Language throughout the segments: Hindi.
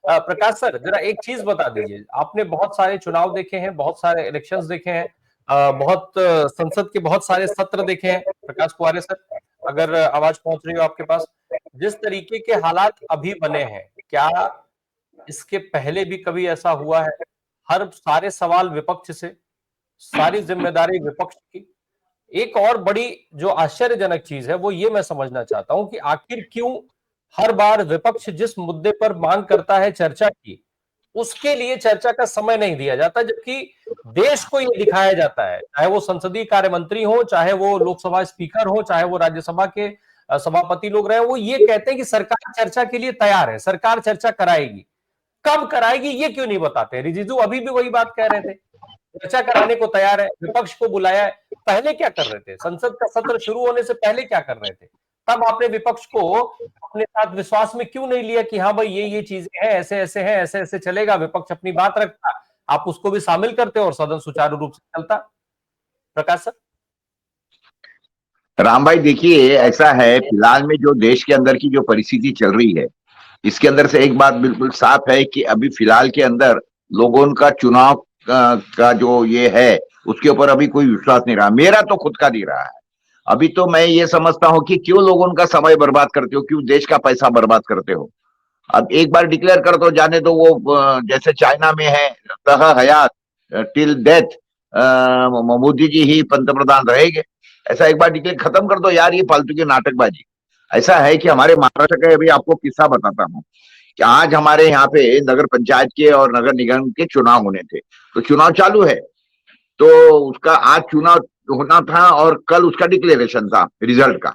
प्रकाश सर, जरा एक चीज बता दीजिए, आपने बहुत सारे चुनाव देखे हैं, बहुत सारे इलेक्शंस देखे हैं, संसद के बहुत सारे सत्र देखे हैं प्रकाश कुआरे सर, अगर आवाज पहुंच रही हो आपके पास। जिस तरीके के हालात अभी बने हैं, क्या इसके पहले भी कभी ऐसा हुआ है? हर सारे सवाल विपक्ष से, सारी जिम्मेदारी विपक्ष की। एक और बड़ी जो आश्चर्यजनक चीज है वो ये मैं समझना चाहता हूं कि आखिर क्यों हर बार विपक्ष जिस मुद्दे पर मांग करता है चर्चा की, उसके लिए चर्चा का समय नहीं दिया जाता, जबकि देश को यह दिखाया जाता है, चाहे वो संसदीय कार्य मंत्री हो, चाहे वो लोकसभा स्पीकर हो, चाहे वो राज्यसभा के सभापति लोग रहे, वो ये कहते हैं कि सरकार चर्चा के लिए तैयार है, सरकार चर्चा कराएगी। कब कराएगी ये क्यों नहीं बताते? रिजिजू अभी भी वही बात कह रहे थे, चर्चा कराने को तैयार है, विपक्ष को बुलाया है। पहले क्या कर रहे थे? संसद का सत्र शुरू होने से पहले क्या कर रहे थे? तब आपने विपक्ष को अपने साथ विश्वास में क्यों नहीं लिया कि हाँ भाई ये चीजें हैं, ऐसे ऐसे हैं, ऐसे ऐसे चलेगा, विपक्ष अपनी बात रखता, आप उसको भी शामिल करते और सदन सुचारू रूप से चलता। प्रकाश सर। राम भाई देखिए, ऐसा है फिलहाल में जो देश के अंदर की जो परिस्थिति चल रही है, इसके अंदर से एक बात बिल्कुल साफ है कि अभी फिलहाल के अंदर लोगों का चुनाव का जो ये है उसके ऊपर अभी कोई विश्वास नहीं रहा। मेरा तो खुद का नहीं रहा है। अभी तो मैं ये समझता हूं कि क्यों लोगों का समय बर्बाद करते हो, क्यों देश का पैसा बर्बाद करते हो। अब एक बार डिक्लेयर कर दो, जाने दो, वो जैसे चाइना में है तह हयात टिल डेथ, मोदी जी ही पंतप्रधान रहेंगे। ऐसा एक बार डिक्लेयर खत्म कर दो यार, ये फालतू की नाटकबाजी। ऐसा है कि हमारे महाराष्ट्र का अभी आपको किस्सा बताता हूँ कि आज हमारे यहाँ पे नगर पंचायत के और नगर निगम के चुनाव होने थे, तो चुनाव चालू है, तो उसका आज चुनाव होना था और कल उसका डिक्लेरेशन था रिजल्ट का।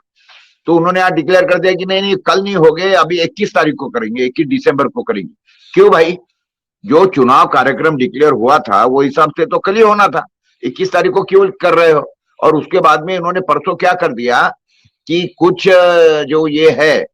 तो उन्होंने आज डिक्लेयर कर दिया कि नहीं नहीं कल नहीं हो गए, अभी 21 तारीख को करेंगे, 21 दिसंबर को करेंगे। क्यों भाई? जो चुनाव कार्यक्रम डिक्लेयर हुआ था वो हिसाब से तो कल ही होना था, 21 तारीख को क्यों कर रहे हो? और उसके बाद में इन्होंने परसों क्या कर दिया कि कुछ जो ये है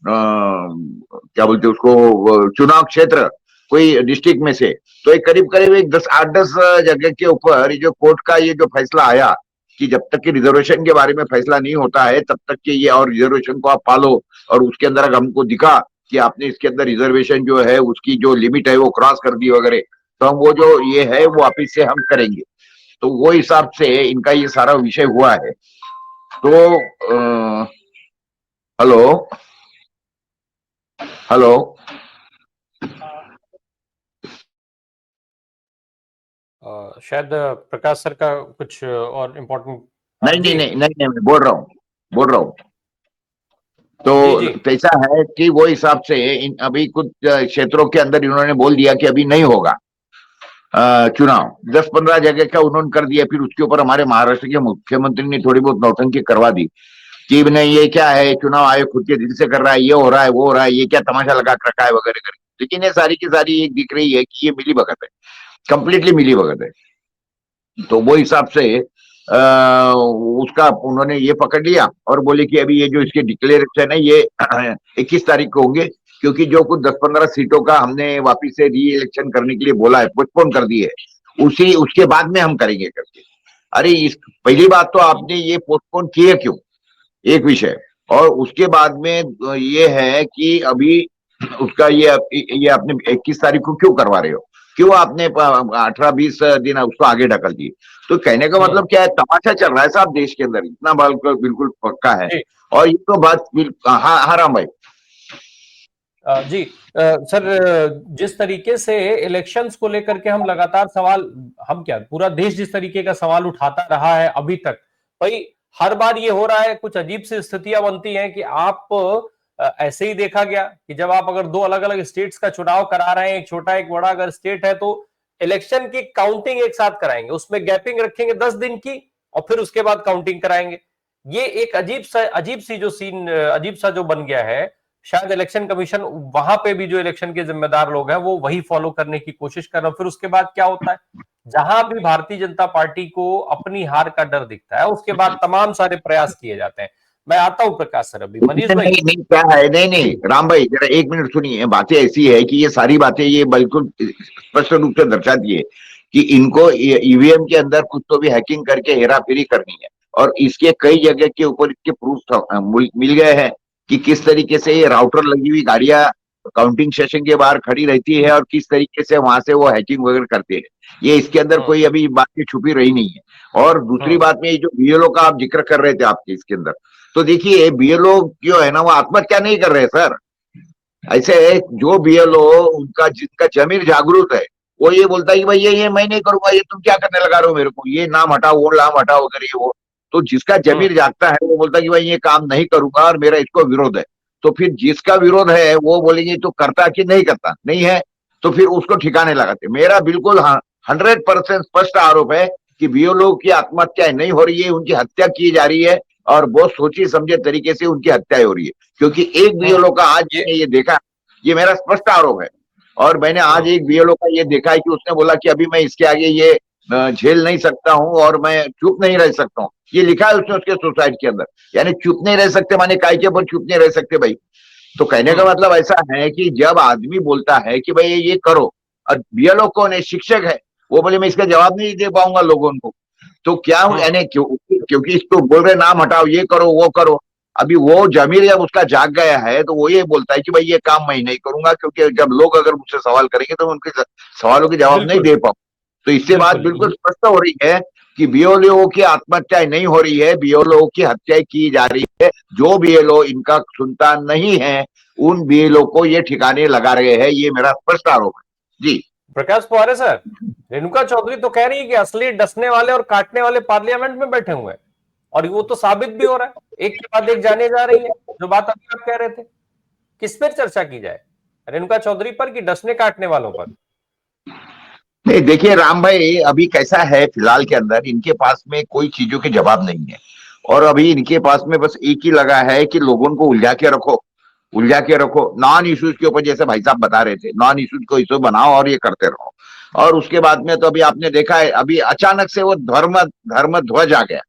क्या बोलते उसको, चुनाव क्षेत्र कोई डिस्ट्रिक्ट में से, तो एक करीब करीब एक 8-10 जगह के ऊपर जो कोर्ट का ये जो फैसला आया कि जब तक कि रिजर्वेशन के बारे में फैसला नहीं होता है तब तक के ये, और रिजर्वेशन को आप पालो, और उसके अंदर अगर हमको दिखा कि आपने इसके अंदर रिजर्वेशन जो है उसकी जो लिमिट है वो क्रॉस कर दी वगैरह, तो हम वो जो ये है वो वापिस से हम करेंगे। तो वो हिसाब से इनका ये सारा विषय हुआ है। तो हेलो हेलो शायद प्रकाश सर का कुछ और इम्पोर्टेंट। नहीं, मैं बोल रहा हूँ। तो ऐसा है कि वो हिसाब से अभी कुछ क्षेत्रों के अंदर इन्होंने बोल दिया कि अभी नहीं होगा चुनाव, 10-15 जगह का उन्होंने कर दिया। फिर उसके ऊपर हमारे महाराष्ट्र के मुख्यमंत्री ने थोड़ी बहुत नौटंकी करवा दी कि नहीं ये क्या है, चुनाव आयोग खुद के दिल से कर रहा है, ये हो रहा है वो हो रहा है, ये क्या तमाशा लगा रखा है वगैरह करके। लेकिन ये सारी की सारी एक दिख रही है कि ये मिली भगत है, कंप्लीटली मिली भगत है। तो वो हिसाब से उसका उन्होंने ये पकड़ लिया और बोले कि अभी ये जो इसके डिक्लेरेशन है ये 21 तारीख को होंगे, क्योंकि जो कुछ 10-15 सीटों का हमने वापिस से री इलेक्शन करने के लिए बोला है, पोस्टपोन कर दिए, उसके बाद में हम करेंगे करके। अरे पहली बात तो आपने ये पोस्टपोन किए क्यों, एक विषय। और उसके बाद में ये है कि अभी उसका ये आपने 21 तारीख को क्यों करवा रहे हो, क्यों आपने 18-20 दिन उसको आगे ढकल दिए। तो कहने का मतलब क्या है, तमाशा चल रहा है साहब देश के अंदर, इतना बाल बिल्कुल पक्का है। और ये तो बात हाँ राम भाई जी सर, जिस तरीके से इलेक्शंस को लेकर के हम लगातार सवाल, हम क्या पूरा देश जिस तरीके का सवाल उठाता रहा है अभी तक, भाई हर बार ये हो रहा है, कुछ अजीब सी स्थितियां बनती हैं कि आप ऐसे ही देखा गया कि जब आप अगर दो अलग अलग स्टेट्स का चुनाव करा रहे हैं, एक छोटा एक बड़ा अगर स्टेट है, तो इलेक्शन की काउंटिंग एक साथ कराएंगे, उसमें गैपिंग रखेंगे 10 दिन की और फिर उसके बाद काउंटिंग कराएंगे। ये एक अजीब सी जो सीन, अजीब सा जो बन गया है। शायद इलेक्शन कमीशन वहां पे भी जो इलेक्शन के जिम्मेदार लोग हैं वो वही फॉलो करने की कोशिश कर रहे हैं। फिर उसके बाद क्या होता है, जहां भी भारतीय जनता पार्टी को अपनी हार का डर दिखता है उसके बाद तमाम सारे प्रयास किए जाते हैं। मैं आता हूं प्रकाश सर, अभी मनीष भाई नहीं क्या है, नहीं राम भाई जरा 1 मिनट सुनिए। बातें ऐसी है कि ये सारी बातें ये बिल्कुल स्पष्ट रूप से दर्शाती है कि इनको ईवीएम के अंदर कुछ तो भी हैकिंग करके हेरा फेरी करनी है, और इसके कई जगह के ऊपर इसके प्रूफ मिल गए हैं कि किस तरीके से ये राउटर लगी हुई गाड़ियां काउंटिंग सेशन के बाहर खड़ी रहती है और किस तरीके से वहां से वो हैकिंग वगैरह करते हैं, ये इसके अंदर कोई अभी बातें छुपी रही नहीं है। और दूसरी बात में ये जो बीएलओ का आप जिक्र कर रहे थे आपके इसके अंदर, तो देखिए बीएलओ जो है ना वो आत्महत्या नहीं कर रहे सर। ऐसे जो बीएलओ उनका जिनका जमीर जागरूक है वो ये बोलता है कि भाई ये मैं नहीं करूंगा, ये तुम क्या करने लगा रहे हो मेरे को, ये नाम हटाओ वो नाम हटाओ वगैरह ये वो। तो जिसका जमीर जागता है वो बोलता है कि भाई ये काम नहीं करूंगा और मेरा इसको विरोध है। तो फिर जिसका विरोध है वो बोलेंगे तो करता कि नहीं करता, नहीं है तो फिर उसको ठिकाने लगाते। मेरा बिल्कुल 100% स्पष्ट आरोप है कि बीएलओ की आत्महत्या नहीं हो रही है, उनकी हत्या की जा रही है और बहुत सोची समझे तरीके से उनकी हत्या हो रही है। क्योंकि एक बीएलओ का आज ये देखा, ये मेरा स्पष्ट आरोप है। और मैंने आज एक बीएलओ का ये देखा है कि उसने बोला कि अभी मैं इसके आगे ये झेल नहीं सकता हूं और मैं चुप नहीं रह सकता हूं, ये लिखा है उसने उसके सुसाइड के अंदर। यानी चुप नहीं रह सकते माने काय के ऊपर चुप नहीं रह सकते भाई। तो कहने का मतलब ऐसा है कि जब आदमी बोलता है कि भाई ये करो, और बीएलओ कौन है, शिक्षक है, वो बोले मैं इसका जवाब नहीं दे पाऊंगा लोगों को, तो क्या यानी क्योंकि इसको बोल रहे नाम हटाओ, ये करो वो करो। अभी वो जमीर जब उसका जाग गया है तो वो ये बोलता है कि भाई ये काम मैं नहीं करूंगा, क्योंकि जब लोग अगर मुझसे सवाल करेंगे तो उनके सवालों के जवाब नहीं दे पाऊं। तो इससे बात बिल्कुल स्पष्ट हो रही है कि बीएलओ की आत्महत्या नहीं हो रही है, बीएलओ की हत्या की जा रही है। जो बीएलओ इनका सुनता नहीं है उन बीएलओ को ये ठिकाने लगा रहे हैं, ये मेरा स्पष्ट आरोप है जी। प्रकाश कुआरे सर, रेणुका चौधरी तो कह रही है कि असली डसने वाले और काटने वाले पार्लियामेंट में बैठे हुए हैं और वो तो साबित भी हो रहा है, एक के बाद एक जाने जा रही है। जो बात अभी आप कह रहे थे, किस पर चर्चा की जाए, रेणुका चौधरी पर कि डसने काटने वालों पर? नहीं देखिए राम भाई, अभी कैसा है फिलहाल के अंदर इनके पास में कोई चीजों के जवाब नहीं है और अभी इनके पास में बस एक ही लगा है कि लोगों को उलझा के रखो, उलझा के रखो नॉन इश्यूज के ऊपर। जैसे भाई साहब बता रहे थे, नॉन इश्यूज को इशू बनाओ और ये करते रहो। और उसके बाद में तो अभी आपने देखा है, अभी अचानक से वो धर्म ध्वज आ गया,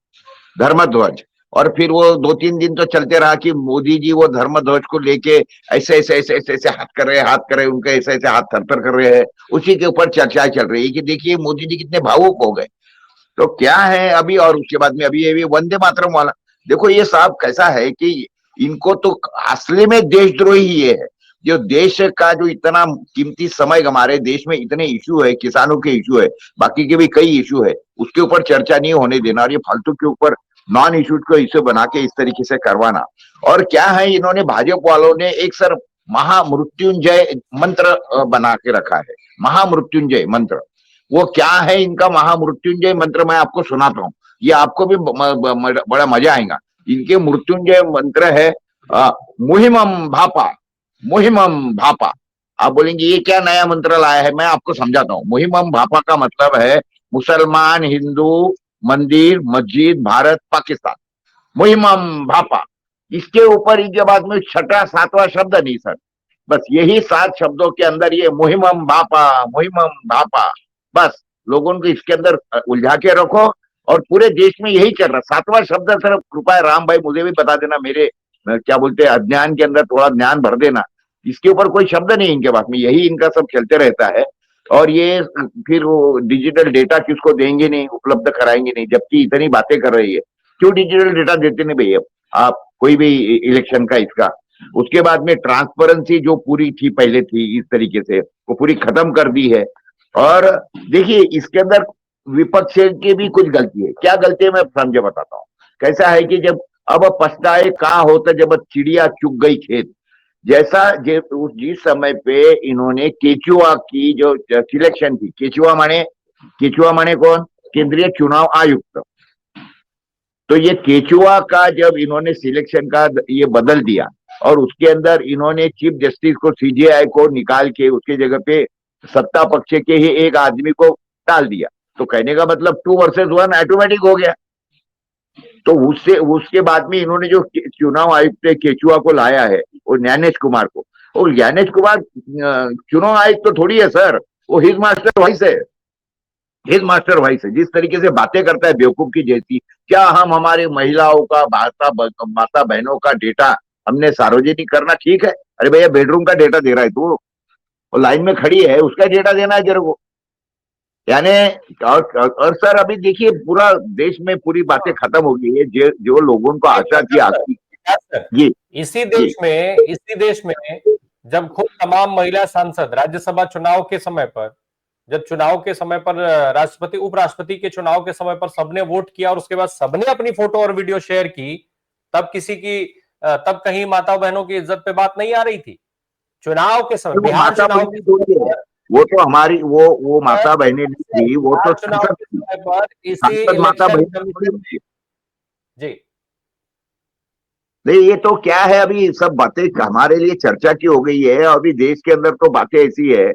धर्म ध्वज। और फिर वो 2-3 दिन तो चलते रहा कि मोदी जी वो धर्म ध्वज को लेके ऐसे ऐसे ऐसे ऐसे ऐसे हाथ कर रहे उनके ऐसे ऐसे हाथ थर कर रहे हैं। उसी के ऊपर चर्चाएं चल रही है कि देखिए मोदी जी कितने भावुक हो गए। तो क्या है अभी, और उसके बाद में अभी ये वंदे मातरम वाला, देखो ये साहब कैसा है कि इनको तो असली में देशद्रोही ही ये है। जो देश का जो इतना कीमती समय हमारे देश में इतने इशू है, किसानों के इशू है, बाकी के भी कई इशू है, उसके ऊपर चर्चा नहीं होने देना और ये फालतू के ऊपर नॉन इशूज को इशू बना के इस तरीके से करवाना। और क्या है, इन्होंने भाजपा वालों ने एक सर महामृत्युंजय मंत्र बना के रखा है, महामृत्युंजय मंत्र। वो क्या है इनका महामृत्युंजय मंत्र, मैं आपको सुनाता हूँ, ये आपको भी बड़ा मजा आएगा। इनके मृत्युंजय मंत्र है मुहिमम भापा, मुहिमम भापा। आप बोलेंगे ये क्या नया मंत्र लाया है, मैं आपको समझाता हूँ। मुहिमम भापा का मतलब है मुसलमान, हिंदू, मंदिर, मस्जिद, भारत, पाकिस्तान, मुहिमम भापा। इसके ऊपर इनके बाद में 6वां-7वां शब्द नहीं सर, बस यही 7 शब्दों के अंदर ये मुहिमम भापा, मुहिमम भापा। बस लोगों को इसके अंदर उलझा के रखो और पूरे देश में यही चल रहा। 7वां शब्द सर कृपया राम भाई मुझे भी बता देना, मेरे क्या बोलते हैं अज्ञान के अंदर थोड़ा ज्ञान भर देना। इसके ऊपर कोई शब्द नहीं इनके पास में, यही इनका सब चलते रहता है। और ये फिर वो डिजिटल डेटा किसको देंगे नहीं, उपलब्ध कराएंगे नहीं, जबकि इतनी बातें कर रही है। क्यों डिजिटल डेटा देते नहीं भैया आप कोई भी इलेक्शन का इसका? उसके बाद में ट्रांसपेरेंसी जो पूरी थी पहले थी इस तरीके से, वो पूरी खत्म कर दी है। और देखिए इसके अंदर विपक्ष की भी कुछ गलती है। क्या गलती है मैं समझे बताता हूँ। कैसा है कि जब अब पछताए कहाँ होता जब चिड़िया चुग गई खेत, जैसा जिस समय पे इन्होंने केचुआ की जो सिलेक्शन थी, केचुआ माने कौन, केंद्रीय चुनाव आयुक्त। तो ये केचुआ का जब इन्होंने सिलेक्शन का ये बदल दिया और उसके अंदर इन्होंने चीफ जस्टिस को, सीजेआई को निकाल के उसके जगह पे सत्ता पक्ष के ही एक आदमी को डाल दिया, तो कहने का मतलब 2 वर्सेस 1 ऑटोमेटिक हो गया। तो उसके बाद में इन्होंने जो चुनाव आयुक्त केचुआ को लाया है वो ज्ञानेश कुमार को, और ज्ञानेश कुमार चुनाव आयुक्त तो थोड़ी है सर, वो हिज मास्टर वाइस है, हिज मास्टर वाइस है। जिस तरीके से बातें करता है बेवकूफ की जैसी, क्या हम हमारी महिलाओं का माता बहनों का डेटा हमने सार्वजनिक करना ठीक है? अरे भैया बेडरूम का डेटा दे रहा है तू, वो लाइन में खड़ी है उसका डेटा देना है तेरे को। यानी और सर अभी देखिए पूरा देश में पूरी बातें खत्म हो गई है। जो लोगों को आशा थी आपकी इसी देश में जब खुद तमाम महिला सांसद राज्यसभा चुनाव के समय पर, जब चुनाव के समय पर राष्ट्रपति उपराष्ट्रपति के चुनाव के समय पर सबने वोट किया और उसके बाद सबने अपनी फोटो और वीडियो शेयर की, तब किसी की तब कहीं माता बहनों की इज्जत पे बात नहीं आ रही थी। चुनाव के समय, वो बिहार माता चुनाव बहने के थोड़ी है, समय वो तो हमारी वो माता बहनें नहीं थी, वो बिहार तो चुनाव संसद के थी। समय पर इसी सांसद माता इलेक्शन बहन थोड़ी कमीशन होती है। जी नहीं, ये तो क्या है, अभी सब बातें हमारे लिए चर्चा की हो गई है। अभी देश के अंदर तो बातें ऐसी है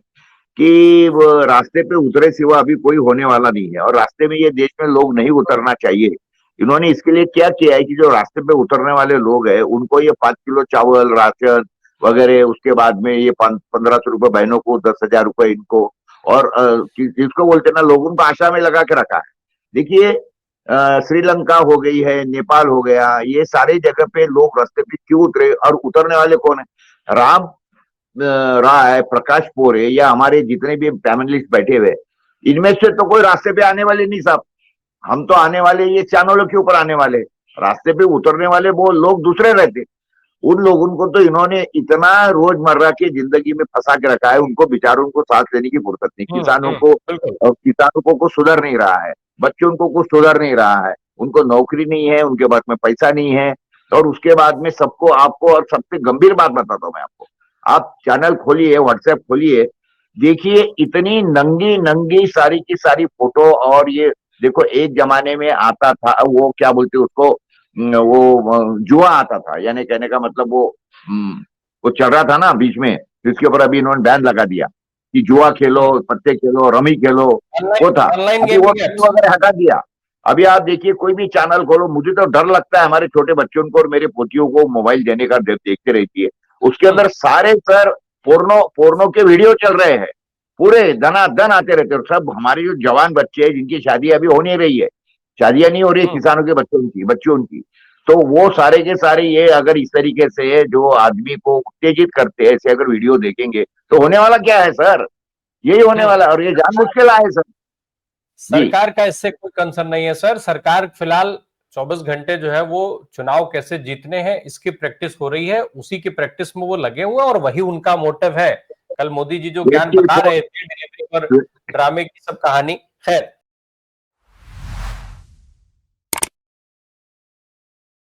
कि वो रास्ते पे उतरे सिवा अभी कोई होने वाला नहीं है, और रास्ते में ये देश में लोग नहीं उतरना चाहिए। इन्होंने इसके लिए क्या किया है कि जो रास्ते पे उतरने वाले लोग हैं उनको ये 5 किलो चावल राशन वगैरह, उसके बाद में ये 1500 रुपए बहनों को, 10,000 रुपए इनको, और जिसको बोलते हैं ना, लोगों को आशा में लगा के रखा है। देखिए, श्रीलंका हो गई है, नेपाल हो गया, ये सारे जगह पे लोग रास्ते पे क्यों उतरे, और उतरने वाले कौन है? राम रहा है, प्रकाश पोर है, या हमारे जितने भी पैनलिस्ट बैठे हुए, इनमें से तो कोई रास्ते पे आने वाले नहीं साहब। हम तो आने वाले ये चैनलों के ऊपर आने वाले, रास्ते पे उतरने वाले वो लोग दूसरे रहते। उन लोगों को तो इन्होंने इतना रोजमर्रा की जिंदगी में फंसा के रखा है, उनको बेचारों को सांस लेने की फुर्सत नहीं। बिल्कुल किसानों को कुछ सुधर नहीं रहा है, बच्चों को कुछ सुधर नहीं रहा है, उनको नौकरी नहीं है, उनके पास में पैसा नहीं है। और उसके बाद में सबको, आपको, और सबसे गंभीर बात बताता हूं मैं आपको, आप चैनल खोलिए, व्हाट्सएप खोलिए, देखिए इतनी नंगी नंगी सारी की सारी फोटो। और ये देखो, एक जमाने में आता था वो क्या बोलते उसको, वो जुआ आता था, यानी कहने का मतलब वो चल रहा था ना बीच में, जिसके ऊपर अभी इन्होंने बैन लगा दिया कि जुआ खेलो, पत्ते खेलो, रमी खेलो, वो था। ऑनलाइन अभी वो गेमिंग बैन एप्स। वगैरह हटा दिया। अभी आप देखिए, कोई भी चैनल खोलो, मुझे तो डर लगता है हमारे छोटे बच्चों को और मेरे पोतियों को मोबाइल देने का, देखते रहती है। उसके अंदर सारे सर पोर्नो पोर्नो के वीडियो चल रहे हैं, पूरे दनादन आते रहते हैं। सब हमारे जो जवान बच्चे हैं जिनकी शादी अभी हो नहीं रही है, शादियां नहीं हो रही है किसानों के बच्चों की, तो वो सारे के सारे, ये अगर इस तरीके से जो आदमी को उत्तेजित करते हैं, ऐसे अगर वीडियो देखेंगे तो होने वाला क्या है सर? यही होने वाला है, और ये जानबूझ के लाए सर। जी सरकार का इससे कोई कंसर्न नहीं है सर। सरकार फिलहाल 24 घंटे जो है वो चुनाव कैसे जीतने हैं इसकी प्रैक्टिस हो रही है, उसी की प्रैक्टिस में वो लगे हुए हैं और वही उनका मोटिव है। कल मोदी जी जो ज्ञान देखिए बता तो रहे थे डिलीवरी पर ड्रामे की सब कहानी, खैर